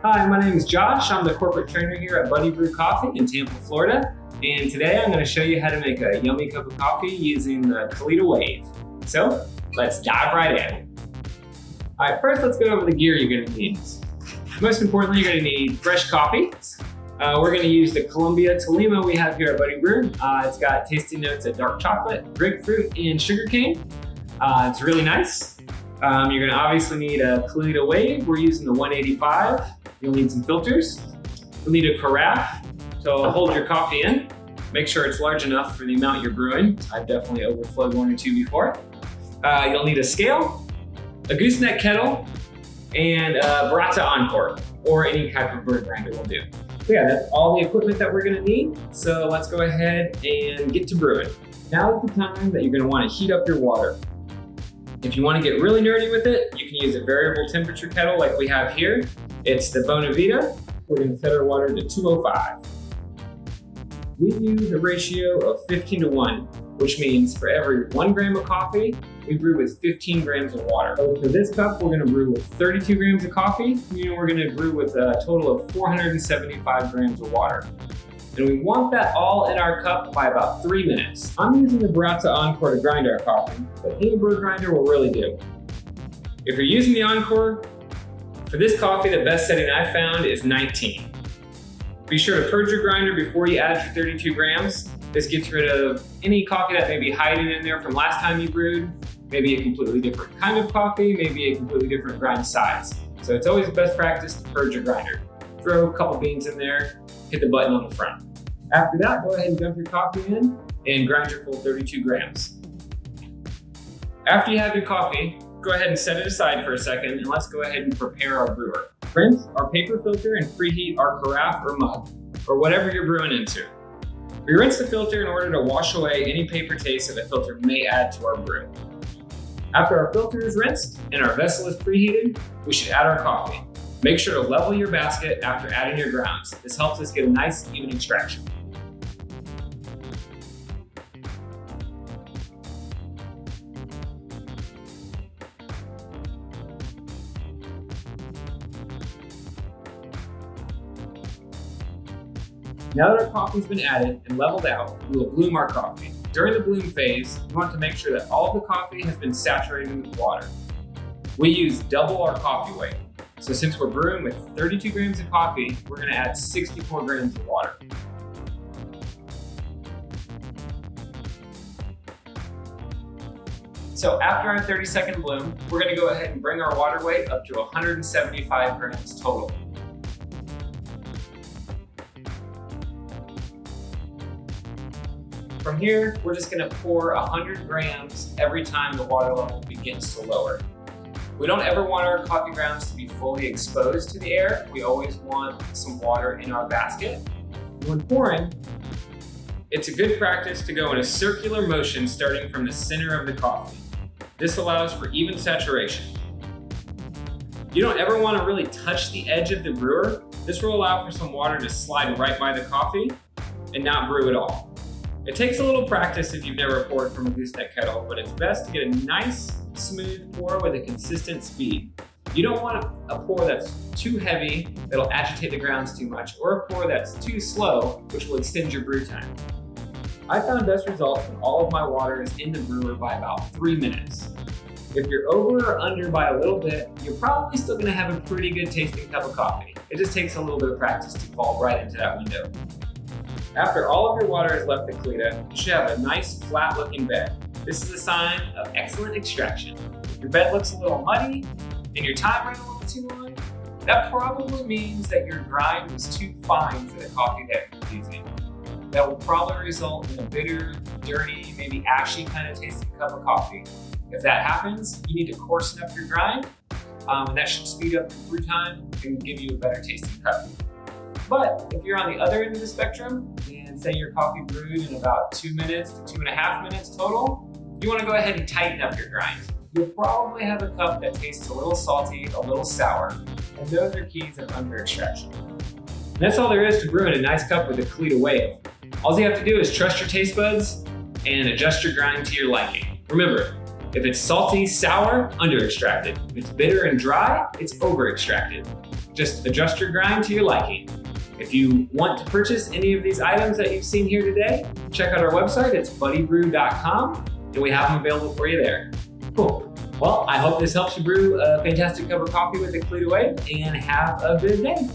Hi, my name is Josh. I'm the corporate trainer here at Brew Coffee in Tampa, Florida. And today I'm going to show you how to make a yummy cup of coffee using the Kalita Wave. So let's dive right in. All right, first let's go over the gear you're going to need. Most importantly, you're going to need fresh coffee. We're going to use the Colombia Tolima we have here at Buddy Brew. It's got tasting notes of dark chocolate, grapefruit, and sugarcane. It's really nice. You're going to obviously need a Kalita Wave. We're using the 185. You'll need some filters. You'll need a carafe to hold your coffee in. Make sure it's large enough for the amount you're brewing. I've definitely overflowed one or two before. You'll need a scale, a gooseneck kettle, and a Barista Encore, or any type of bird grinder will do. So yeah, that's all the equipment that we're gonna need. So let's go ahead and get to brewing. Now is the time that you're gonna wanna heat up your water. If you wanna get really nerdy with it, you can use a variable temperature kettle like we have here. It's the Bonavita. We're gonna set our water to 205. We use a ratio of 15 to 1, which means for every 1 gram of coffee, we brew with 15 grams of water. So for this cup, we're gonna brew with 32 grams of coffee, meaning we're gonna brew with a total of 475 grams of water. And we want that all in our cup by about 3 minutes. I'm using the Barista Encore to grind our coffee, but any bird grinder will really do. If you're using the Encore, for this coffee, the best setting I found is 19. Be sure to purge your grinder before you add your 32 grams. This gets rid of any coffee that may be hiding in there from last time you brewed, maybe a completely different kind of coffee, maybe a completely different grind size. So it's always best practice to purge your grinder. Throw a couple beans in there, hit the button on the front. After that, go ahead and dump your coffee in and grind your full 32 grams. After you have your coffee, go ahead and set it aside for a second and let's go ahead and prepare our brewer. Rinse our paper filter and preheat our carafe or mug, or whatever you're brewing into. We rinse the filter in order to wash away any paper taste that the filter may add to our brew. After our filter is rinsed and our vessel is preheated, we should add our coffee. Make sure to level your basket after adding your grounds. This helps us get a nice, even extraction. Now that our coffee's been added and leveled out, we will bloom our coffee. During the bloom phase, we want to make sure that all of the coffee has been saturated with water. We use double our coffee weight. So since we're brewing with 32 grams of coffee, we're gonna add 64 grams of water. So after our 30-second bloom, we're gonna go ahead and bring our water weight up to 175 grams total. From here, we're just gonna pour 100 grams every time the water level begins to lower. We don't ever want our coffee grounds to be fully exposed to the air. We always want some water in our basket. When pouring, it's a good practice to go in a circular motion starting from the center of the coffee. This allows for even saturation. You don't ever want to really touch the edge of the brewer. This will allow for some water to slide right by the coffee and not brew at all. It takes a little practice if you've never poured from a gooseneck kettle, but it's best to get a nice, smooth pour with a consistent speed. You don't want a pour that's too heavy, that'll agitate the grounds too much, or a pour that's too slow, which will extend your brew time. I found best results when all of my water is in the brewer by about 3 minutes. If you're over or under by a little bit, you're probably still gonna have a pretty good tasting cup of coffee. It just takes a little bit of practice to fall right into that window. After all of your water has left the Kalita, you should have a nice flat looking bed. This is a sign of excellent extraction. If your bed looks a little muddy and your time ran a little too long, that probably means that your grind was too fine for the coffee that you're using. That will probably result in a bitter, dirty, maybe ashy kind of tasting cup of coffee. If that happens, you need to coarsen up your grind, and that should speed up your brew time and give you a better tasting cup. But if you're on the other end of the spectrum, and say your coffee brewed in about 2 minutes to 2.5 minutes total, you want to go ahead and tighten up your grind. You'll probably have a cup that tastes a little salty, a little sour, and those are keys of under extraction. And that's all there is to brewing a nice cup with a Kalita Wave. All you have to do is trust your taste buds and adjust your grind to your liking. Remember, If it's salty, sour, under-extracted. If it's bitter and dry, it's over-extracted. Just adjust your grind to your liking. If you want to purchase any of these items that you've seen here today, check out our website. It's buddybrew.com, and we have them available for you there. Cool. Well, I hope this helps you brew a fantastic cup of coffee with the Kalita Wave, and have a good day.